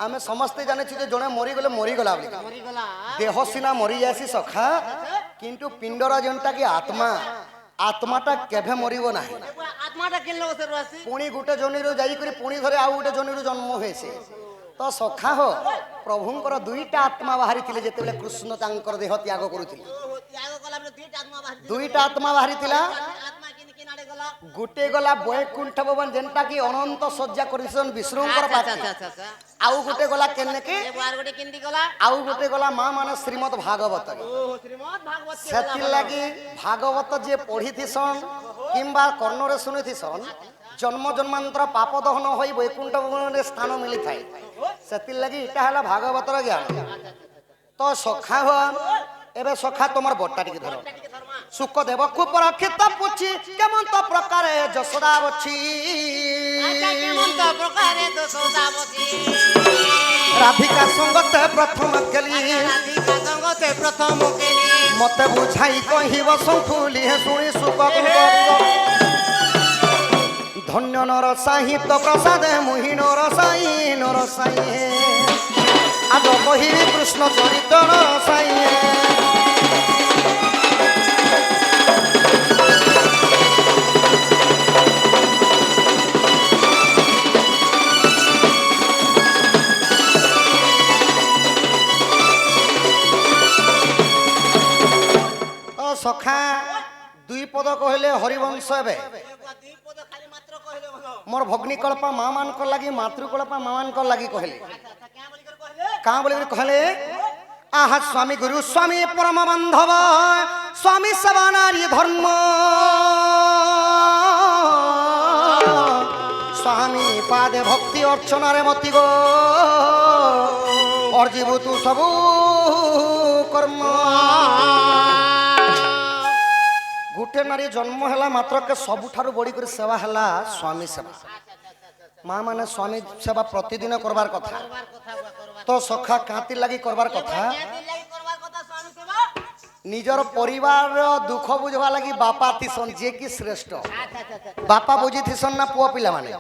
ଆମେ ସମସ୍ତେ ଜାଣିଛୁ ଯେ ଜଣେ ମରିଗଲେ ମରିଗଲା ବୋଲି ଦେହ ସିନା ମରିଯାସି ସଖା କିନ୍ତୁ ପିଣ୍ଡର ଯେନ୍ଟା କି ଆତ୍ମାଟା କେବେ ମରିବ ନାହିଁ ପୁଣି ଗୋଟେ ଜନିରୁ ଯାଇକରି ପୁଣି ଥରେ ଆଉ ଗୋଟେ ଜନିରୁ ଜନ୍ମ ହୁଏছে ତ ସଖା ହୋ ପ୍ରଭୁଙ୍କର 2ଟା ଆତ୍ମା ବାହାରିଥିଲେ ଯେତେବେଳେ କୃଷ୍ଣ ତାଙ୍କର ଦେହ ତ୍ୟାଗ କରୁଥିଲେ 2ଟା ଆତ୍ମା ବାହାରିଥିଲା गोटे गला बैकुंठ भवन जेनटा की अनंत सज्जा करछन विष्णुंकर पाखे आउ गोटे गला केने के आउ गोटे गला मां माने श्रीमद् भागवत सेति लागि भागवत जे पढी थिसन किंबा कर्णरे सुनि थिसन जन्म जन्मांतर पाप दहन होई बैकुंठ भवन रे स्थान मिली थाई सेति लागि इटा हला भागवतर ज्ञान तो सखा हो एबे सखा तोमर बट्टा टिके धरो सुखदेव को परीक्षित पुछि केमन तो प्रकारे जसोदा बछि केमन तो प्रकारे जसोदा बछि राधिका संगते प्रथम केली मते बुझाई कहिब संखुली हे सुनी सुख धन्य नर साहित्य प्रसाद मुहि नर साई आज कहिबी कृष्ण चरित्र नर साई सखा दुई पद कहले हरिवंश हे मोर भग्निकल्पा माँ मान लगी मातृकल्पा माँ मान लगी कहले क्या बोले कहले आहा स्वामी गुरु स्वामी परम बांधव स्वामी सेवा नारी धर्म স্বামী পাদে ভক্তি অর্চনারে মতি গো অর্জিবু তু সবু কর্ম। গোটে নারী জন্ম হেলা মাত্রকে ସବୁଠାରୁ বড়ি করে সেবা হেলা স্বামী সেবা। মা মানে স্বামী সেবা প্রতিদিন করবার কথা, তো সখা কাঁতি লাগি করবার কথা। নিজর পরিবার দুঃখ বুঝবা লাগি বাপা থিসন, যে কি শ্রেষ্ঠ বাপা বুঝি থিসন না পুয়া পিলা মানে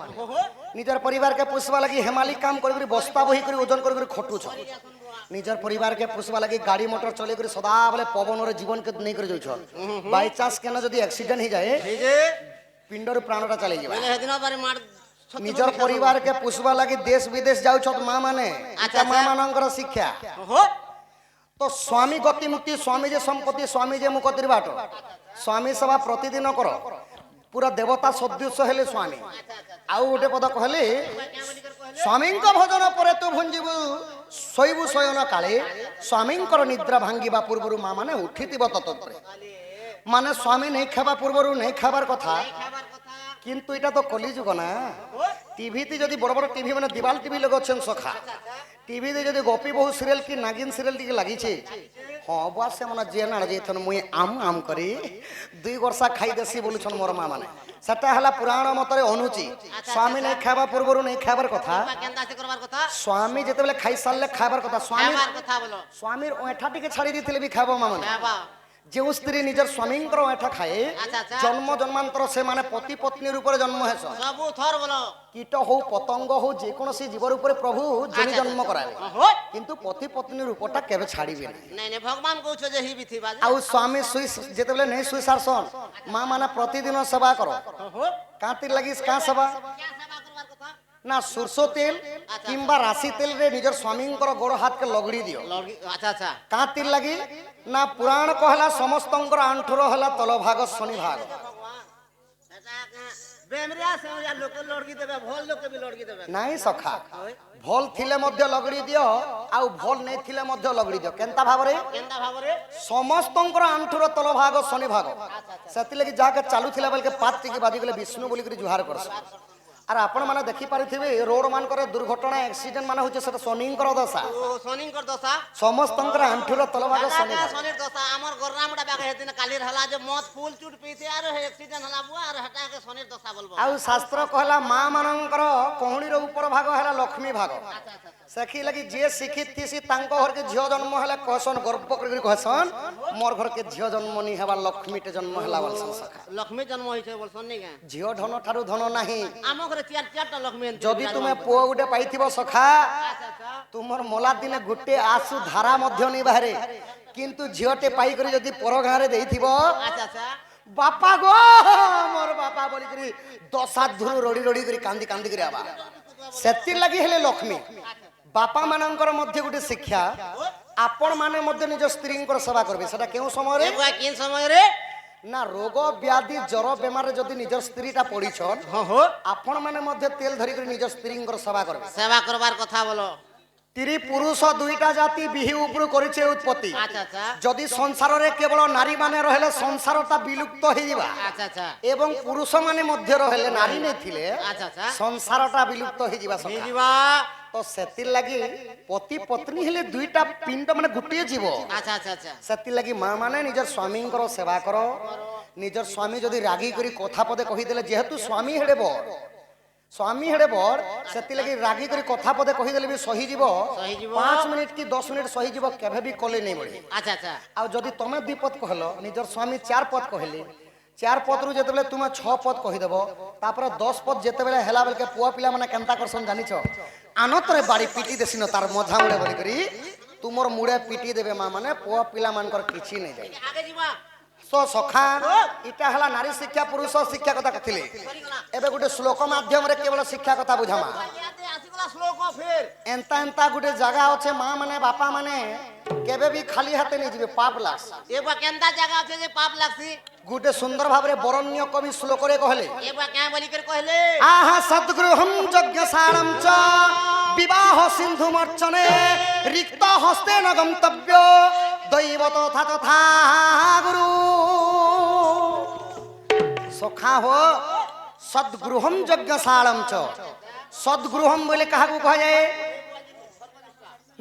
নিজের পরিবারকে পুষবা লাগি হেমালি কাম করে বস্তা বহি করে ওজন করে খটুছ। নিজের পরিবারকে পুষবা লাগি গাড়ি মোটর চলে করে সদা বলে পবনের জীবনকে নেই করে যাচ্ছ। বাই চান্স কেন যদি অ্যাক্সিডেন্ট হয়ে যায় পিণ্ডর প্রাণটা চালি যাবে। নিজের পরিবারকে পুষবা লাগি দেশ বিদেশ যাচ্ছ মা মানে, মা মানଙ୍କର শিক্ষা। তো স্বামী গতি মুক্তি, স্বামী যে সম্পত্তি, স্বামী যে মুকতির বাট, স্বামী সেবা প্রতিদিন কর। পুরা দেবতা সদৃশ হেলে স্বামী। আউ গোটে পদ কহলে স্বামীঙ্ক ভজন পরে তু ভুঞ্জিবু শৈবু শয়ন কালে, স্বামীঙ্কর নিদ্রা ভাঙ্গিবা পূর্বরু মা মানে উঠিথিব ততত্রে। মানে স্বামী নেই খাবা পূর্বরু নেই খাবার কথা, কিন্তু এটা তো কলিযুগ না। টিভিতে যদি বড় বড় টিভি মানে দিবাল টিভি লগাচ্ছেন সখা, টিভিতে যদি গোপী বহু সিরিয়াল কি নাগিন সিরিয়াল টিকে লাগিছে, হ্যাঁ বাস মানে যে না যেথন মুই আম আম করি 2 ବର୍ଷା খাই দেছি বলুছন মোর মা মানে। সেটা হলা পুরাণ মতরে অনুচি। স্বামী নেই খাবা পূর্বরু নেই খাবার কথা, স্বামী যেতবেলে খাই সারলে খাবার কথা। স্বামীর ওঁঠা টিকে ছাড়ি দিলে বি খাব মা মানে। যে স্ত্রী নিজের স্বামীঙ্কর ওঁঠা খায়ে জন্ম জন্মান্তর সে মানে পতি পত্নীর উপরে জন্ম হেস। কীট হও পতঙ্গ হও যে কোনসি জীবর উপরে প্রভু জমি জন্ম করাবে, কিন্তু পতি পত্নীর রূপটা কেবে ছাড়িবে না। ভগবান কৌছ যে হি বিথিবা আউ স্বামী সুই যেতবেলে নেই সুই সারসন মা মানে প্রতিদিন সেবা কর। কাঁতি লাগিস কা সেবা না সরষ তেল কিংবা রাশি তেল রে নিজের স্বামীঙ্কর গোড় হাতকে লগড়ি দিও। কাঁতির লাগি না পুরাণ কহলা সমস্তঙ্কর আণ্ঠুর হলা তল ভাগ শনি ভাগ। নাই সখা ভল থিলে মধ্যে লগড়ি দিও আউ ভল নেই থিলে মধ্যে লগড়ি দিও। কেনতা ভাবরে সমস্তঙ্কর আণ্ঠুর তল ভাগ শনি ভাগ। সেতিলাগি যাকে চালু থিলা বেলকে পাত টিকে বাজি গলে বিষ্ণু বলি করে জুহার করছ। আর আপন মানে দেখি পারিথিবে রোড মানকরে দুর্ঘটনা অ্যাক্সিডেন্ট মানে হচ্ছে সেটা শনিঙ্কর দশা। শনিঙ্কর দশা সমস্তঙ্কর আণ্ঠুর তলভাগ শনি শনির দশা। আমার গররামটা ব্যাগ হেদিন কালির হলা যে মদ ফুল চুট পিতে আর অ্যাক্সিডেন্ট হলা বুয়া আর হটাকে শনির দশা বলবো। আউ শাস্ত্র কহলা মা মানঙ্কর কহুণীর উপর ভাগ হেলা লক্ষ্মী ভাগ। সেখি লাগি যে শিক্ষিত থিসি তাঙ্ক ঘরকে ঝিও জন্ম হেলা কহসন গর্ব করে কহসন মোর ঘরকে ঝিও জন্ম নি হেবা লক্ষ্মীতে জন্ম হেলা বলসন সখা। লক্ষ্মী জন্ম হইছে বলসন নি কা ঝিও ধন ঠারু ধন নাহি। আম ঘরে চারটা লক্ষ্মী। যদি তুমি পুଅ গুটে পাইথিব সখা তোমার মলা দিনে গোটে আসু ধারা মধ্য নি বাহারে, কিন্তু ঝিওটে পাই করে যদি পর গাঁরে দেইথিব বাপা গো মোর বাপা বলি করি 10 হাত ধুরু রড়ি রড়ি করে কান্দি কান্দি করে আবা। সেতির লাগি হেলে লক্ষ্মী। বাপা মানঙ্কর মধ্যে গোটে শিক্ষা আপন মানে মধ্যে নিজ স্ত্রীঙ্কর সেবা করবে। সেটা কেউ সময় কেন সময় রে না রোগ ব্যাধি জ্বর বেমারে যদি নিজের স্ত্রীটা পড়িছন আপন মানে মধ্যে তেল ধরি করে নিজের স্ত্রীঙ্কর সেবা করবে। সেবা করবার কথা বলো। তিরি পুরুষ দুইটা জাতি বিহি উপরু করেছে উৎপত্তি। যদি সংসারে কেবল নারী মানে রহলে সংসারটা বিলুপ্ত হয়ে যাবা এবং পুরুষ মানে মধ্যে রহলে নারী নেই থিলে সংসারটা বিলুপ্ত হয়ে যাবা। তো সেতির লাগি পতি পত্নী হেলে দুইটা পিণ্ড মানে গোটিয়ে জীব। সেতির লাগি মা মানে নিজের স্বামীঙ্কর সেবা কর। নিজের স্বামী যদি রাগি করে কথা পদে কহিদেলে যেহেতু স্বামী হেড়ে বর স্বামী হেড়ে বর সেতিলাগি রাগি করে কথা পদে কহিদেলে বি সহিଯିব 5 মিনিট কি 10 মিনিট সহিଯିব কেবে বি কলে নেই বলি। আর যদি তুমি 2 পদ কহল নিজের স্বামী 4 পদ কহিলি 4 পদরু যেতবেলে তুমি 6 পদ কহিদেব তারপরে 10 পদ যেতবেলে হেলা বেলকে পুয়া পিলা মানে কেনতা করছন জানিছ আনতরে বাড়ি পিটি দেছিন তার মঝা মুড়ে বলি করি তুমর মুড়ে পিটি দেবে মা মানে পুয়া পিলা মানকর কিছু নেই যায়। সো সখা এটা হলা নারী শিক্ষা পুরুষ শিক্ষা কথা কथिले। এবে গোটে শ্লোক মাধ্যমরে কেবল শিক্ষা কথা বুঝামা। এন্তা এন্তা গোটে জায়গা আছে মা মানে বাপা মানে কেবে বি খালি হাতে নেই যাবে পাপ লাগ। এবা কেনতা জায়গা আছে যে পাপ লাগছি গোটে সুন্দর ভাবে বরণ্য কবি শ্লোকরে কহলে এবা কে বলি করে কহলে আহা সদ্গৃহম যজ্ঞশালাম চ বিবাহ সিন্ধু মর্চনে রিক্ত হস্তে ন গন্তব্য দৈব তথা তথা গুরু। সখা হো সদ্গৃহম যজ্ঞশালম চ সদ্গৃহম বলে কাহাকু কুহযাଏ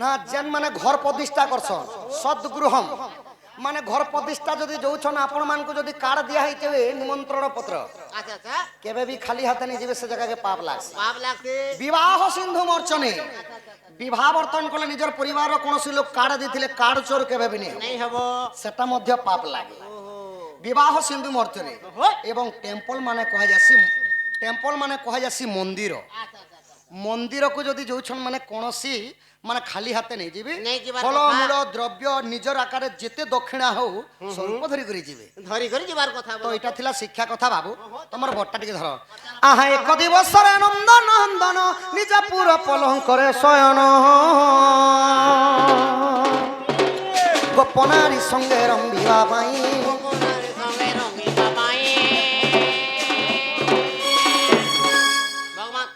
না যেন মানে ঘর প্রতিষ্ঠা করছন সদ্গৃহম মানে ঘর প্রতিষ্ঠা যদি যাচ্ছন আপন মানকু যদি কার্ড দিয়া হইতে নিমন্ত্রণ পত্র আচ্ছা আচ্ছা কেবে বি খালি হাতে নিয়ে যাবে সে জায়গাকে পাপ লাগছে পাপ লাগছে বিবাহ সিন্ধু মর্চনে বিবাহ বর্তন কলে নিজের পরিবার কোনসি লোক কার্ড দিলে কার্ড চোর কেবে বি নেই নাই হব সেটা মধ্যে পাপ লাগে ওহো বিবাহ সিন্ধু মর্চনে এবং টেম্পল মানে কুহযাসি মন্দির আচ্ছা আচ্ছা মন্দিরকু যদি যাচ্ছন মানে কোনসি মানে খালি হাতে নেই যাবে নেই ଯିବାର ফলমূল দ্রব্য নিজের আকারে যেতে দক্ষিণা হও স্বরূপ ধরি করে যাবে ধরি করে ଯିବାର কথা তো এটা ଥିଲା শিক্ষা কথা বাবু তোমার বটটা টিকে ধর আহা এক দিবসরে নন্দন নন্দন নিজ পুর পলঙ্করে শয়ন গোপনারী সঙ্গে রঙ্গিবা পাই গোপনারী সঙ্গে রঙিবা পাই ভগবান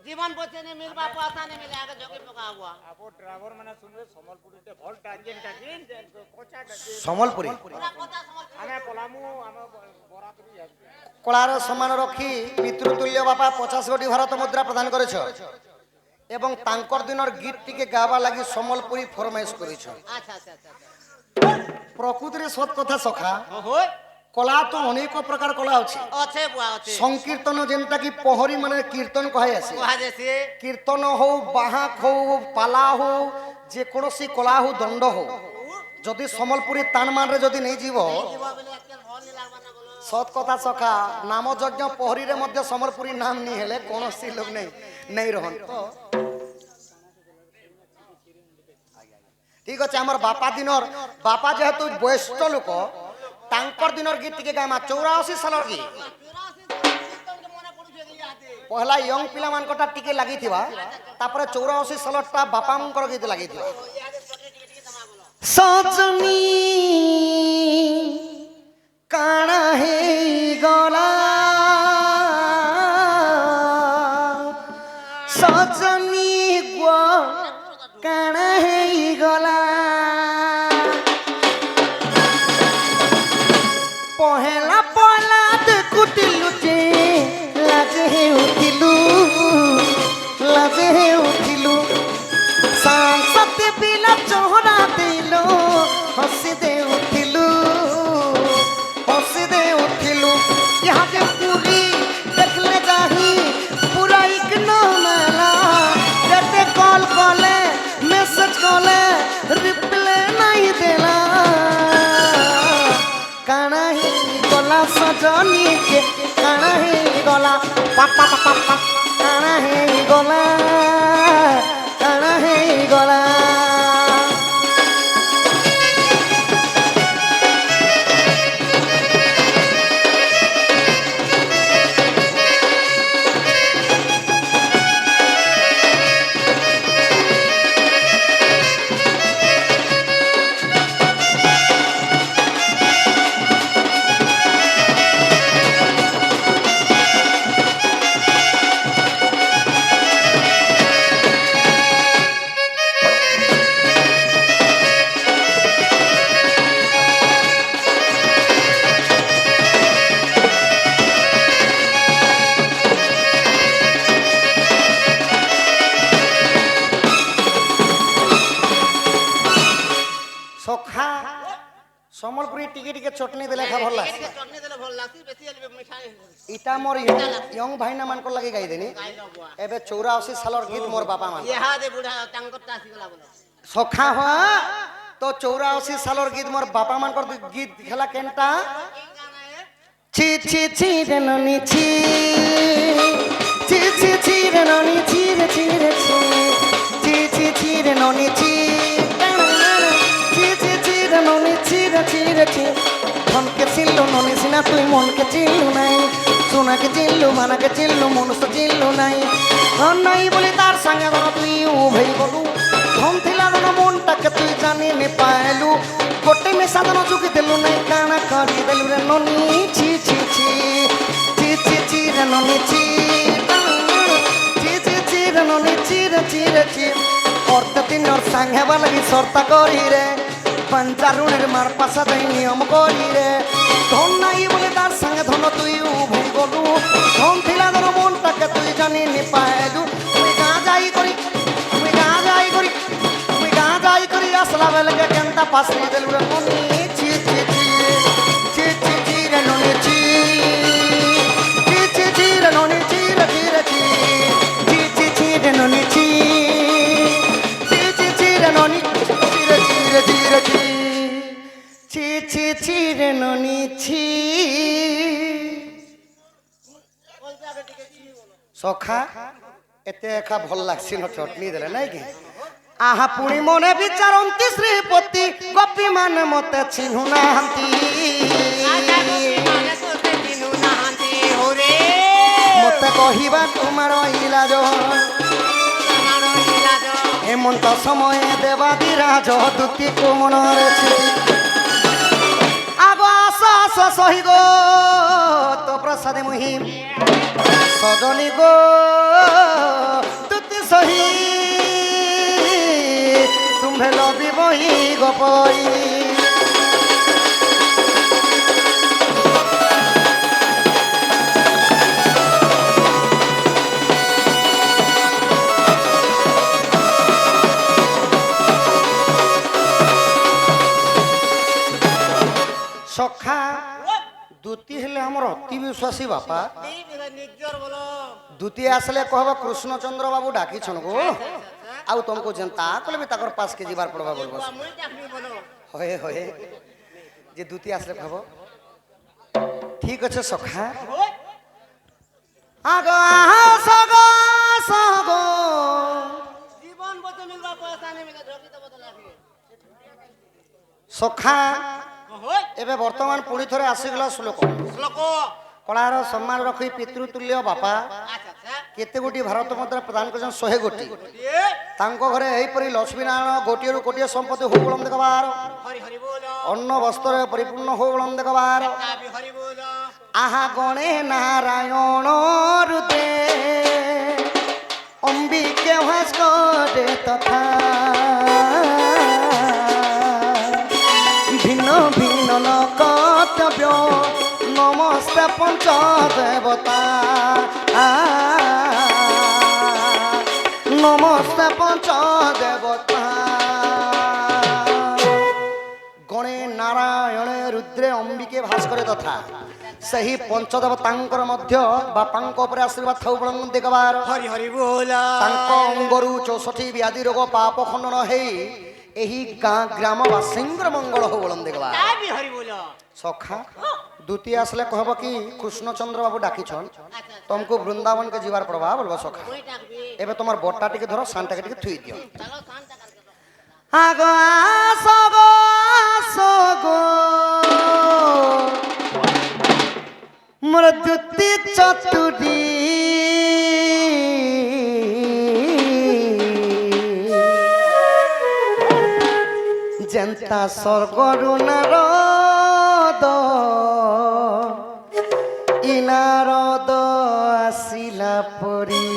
জীবন বচে নে মিলবা পয়সা নে মিলে আগে জগি পকা हुआ আপো ড্রাইভার মানে শুনবে সম্বলপুরীতে ভল টাঙ্গিন টাঙ্গিন কোচা টাঙ্গিন সম্বলপুরী পুরা কথা সমঝ ଆମେ ପଲାମୁ ଆମେ ବରାତରୁ ଯାଉଛୁ কলার সমান রক্ষী পিতৃতুল্য বাপা 50 কোটি ভারত মুদ্রা প্রদান করেছ এবং তাঙ্কর দিনর গীত টিকে গাওয়া লাগি সম্বলপুরী ফরমাইশ করেছ আচ্ছা আচ্ছা আচ্ছা প্রকৃতিরে সৎ কথা সখা ওহো কলা তো অনেক প্রকার কলা আছে আছে বুয়া আছে সংকীর্তন যেটা কি পহরি মানে কীর্তন কহাই আছে কুহা যেছে কীর্তন হও বাহাক হও পালা হও যে কোনসি কলা হও দণ্ড হও যদি সম্বলপুরী তান মানরে যদি নেই যাব জীব বলে আজকাল ভাল নি লাগবা না বলো সৎ কথা সখা নাম যজ্ঞ পহরিরে মধ্যে সম্বলপুরী নাম নি হেলে কোনসি লোক নেই নেই রহন তো ঠিক আছে আমার বাপা যেহেতু বয়স্ক লোক তাঙ্কর দিনর গীত টিকে গামা 84 সালর গীত 84 মনে পড়ুছে গলি হাতে পহলা ইয়ং পিলা মানকটা টিকে লাগিথিবা তারপরে 84 সালরটা বাপাঙ্কর গীত লাগিথিবা ইয়াদে পটে টিকে টিকে দমা বলো সজনী কানা হেই গলা সজনী গো কানা হেই গলা পহেলা পলা দেখুতিলু যে লাজে উঠিলু সাংসতে বিলা চহরা দিল হসি দে উঠিলু ইহাকে পুরি দেখলে যাহি পুরা ইগ্নো মেলা যেতে কল কলে মেসেজ কলে রিপ্লে নাই দেলা কানা হি গলা সজনী কে কানা হি গলা পাপা পাপা কানা হি গলা সখা সম্বলপুরী টিকে টিকে চটনি দেলে খা ভাল লাগে চটনি দিলে ভাল লাগছি বেশি আলবে মিঠাই ইটা মোর ইয়ং ভাইনা মানকর লাগি গাই দেনি গাই লো বুয়া এবে 84 সালর গীত মোর বাপা মান ইহাদে বুড়া টাঙ্গরটা আসি গলা বলো সখা হওয়া তো 84 সালর গীত মোর বাপা মানকর গীত খেলা কেনটা এই গানা এ ছি ছি ছি রে ননি ছি ছি ছি ছি রে ননি ছি রে ছি রে ছি ছি ছি ছি রে ননি ছি ছি ছি ছি রে ননি ছি রে ছি রে ছি মনকে চিল্লু ননি সিনা তুই মনকে চিল্লু নাই সোনাকে চিল্লু মানাকে চিল্লু মনুষ্য চিল্লু নাই নাই বলে তার সঙ্গে ধর তুই উভৈ গলু ধন থিলা ধন মনটাকে তুই জানি নে পাইলু গোটে মেশা ধন চুকি দেলু নাই কানা করি দেলু রে ননি ছি ছি ছি ছি ছি ছি রে ননি ছি ছি ছি ছি রে ননি ছি রে ছি রে ছি অর্থ তিনর সাং হেবা লাগি সর্তা করি রে পঞ্চারুণের মার পাশা দেই নিয়ম করি রে ধন নাই বলে তার সঙ্গে ধন তুই উভৈ গলু ধন থিলা তা পাশে দিল রে ননি ছি ছি ছি ছি ছি ছি রে ননি ছি ছি ছি ছি রে ননি ছি রে ছি রে ছি ছি ছি ছি রে ননি ছি ছি ছি ছি রে ননি ছি রে ছি রে ছি রে ছি ছি ছি ছি রে ননি ছি সখা এতে একা ভাল লাগছি না চটনি দেলে নাই কি আহা পুଣି মনে বিচারন্তি শ্রীপতি গোপী মানে মতে চিহ্নু নাহান্তি মতে কহিবা তোমার ইলাজ হেমন্ত সময়ে দেবাদিরাজ দুতি কোমণরে ছিটি আগ আস আস সহি গো তো প্রসাদে মুহিম সজনী গো তুতি সহি তুমে লবি বহি গপই সখা দুতি হেলে আমার অতি বিশ্বাসী বাপা দুতি আসলে কহব কৃষ্ণচন্দ্র বাবু ডাকিছন গো আউ তোমাকে যেন্তা কলে বি তাকর পাস কে যাবার পড়বা বলবো হয়ে হয়ে যে দুতি আসলে কহব ঠিক আছে সখা আগ সগ সগ জীবন বতে মিলবা পয়সা নেই মিলে ঢকি দেব তো লাগি সখা হই এবে বর্তমান পুଣି থরে আসিগলা শ্লোক শ্লোক কଳାର ସମ୍ମାନ ରଖି ପିତୃତୁଲ୍ୟ ବାପା আচ্ছা আচ্ছা କେତେ ଗୋଟି ଭାରତ ମୁଦ୍ରା ପ୍ରଦାନ କରିଛନ୍ତି 100 ଗୋଟି এ ତାଙ୍କ ଘରେ ଏହିପରି ଲକ୍ଷ୍ମୀ ନାରାୟଣ ଗୋଟିଏରୁ ଗୋଟିଏ ସମ୍ପତ୍ତି ହଉ ବଳନ୍ଦ ଦେଖବାର হরি হরি বল ଅନ୍ନ ବସ୍ତ୍ରରେ ପରିପୂର୍ଣ୍ଣ ହଉ ବଳନ୍ଦ ଦେଖବାର কাবি হরি বল ଆହା ଗଣେ ନାରାୟଣ ରୁଦେ ଅମ୍ବିକେ ଭାସ୍କରେ ତଥା ভিন্ন ভিন্ন কর্তব্য নমস্তে পঞ্চ দেবতা নমস্তে পঞ্চ দেবতা গণে নারায়ণে রুদ্রে অম্বিকে ভাস্করে তথা ସେହି ପଞ୍ଚଦେବତାଙ୍କର ମଧ୍ୟ ବାପାଙ୍କ ଉପରେ ଆଶୀର୍ବାଦ ଥାଉ ବଳଂ ଦେଖବାର হরি হরি বল ତାଙ୍କ ଅଙ୍ଗରୁ 64 ବ୍ୟାଧି ରୋଗ ପାପ ଖଣ୍ଡନ ହେଇ ଏହି ଗାଁ ଗ୍ରାମବାସୀଙ୍କର ମଙ୍ଗଳ ହଉ ବଳଂ ଦେଖବାର কাবি হরি বল সখা দ্বিতীয় আসলে কহব কি কৃষ্ণচন্দ্র বাবু ডাকিছন আচ্ছা তোমাকে বৃন্দাবন কে যাবার পড়বা বলবো সখা কই ডাকবি এবে তোমার বটটা টিকে ধরো সানটাকে টিকে থুই দিও চলো শান্ত কালকে আগ আস গো আস গো মোর দ্যুতি চতুরি জেন্তা স্বর্গরু নারদ ইনারদ আসিলা পরি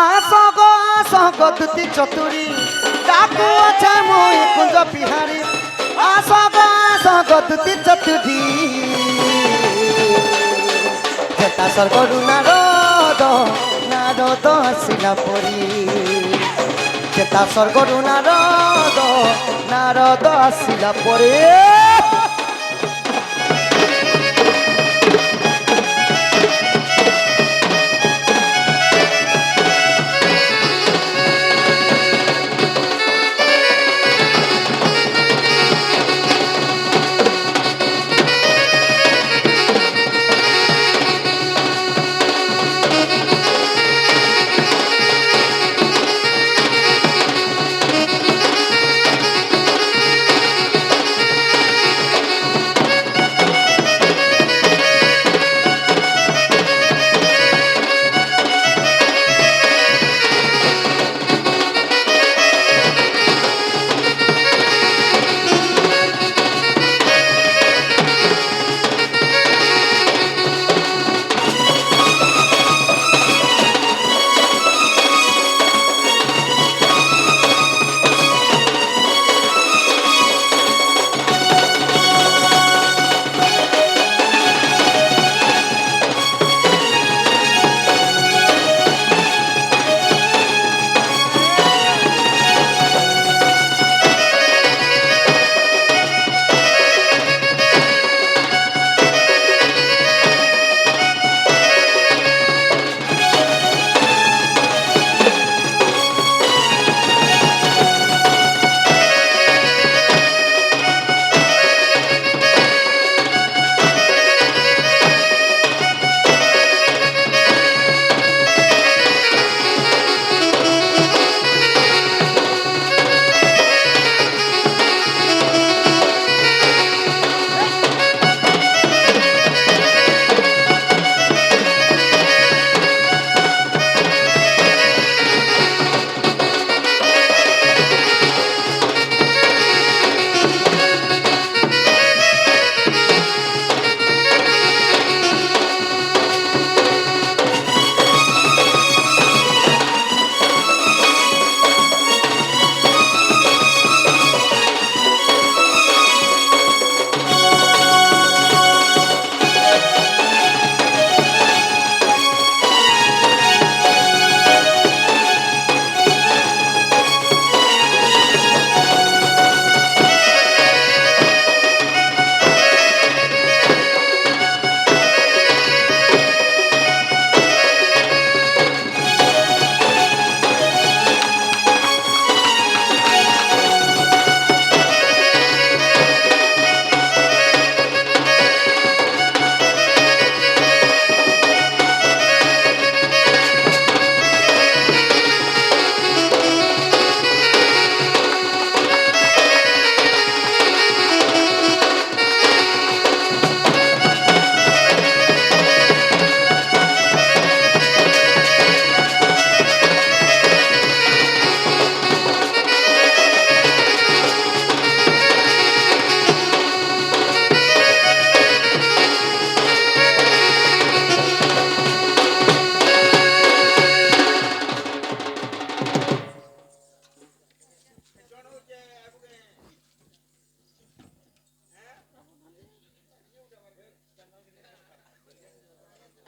আসগ আসগ দুতি চতুরি ডাকু আছে মই কুঞ্জ বিহারী আসগ আসগ দুতি চতুরি জেতা স্বর্গরু নারদ নারদ আসিলা পরি জেতা স্বর্গরু নারদ নারদ আসিলা পরে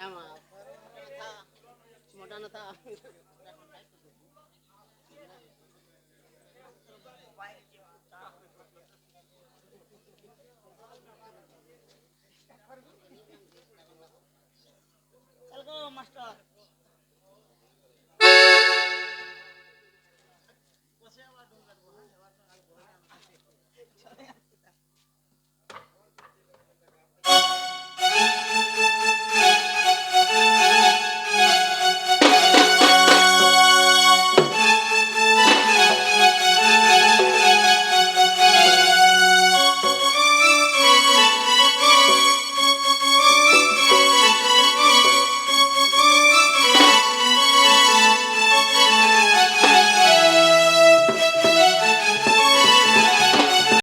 एमा था मोटा न था चल गो मास्टर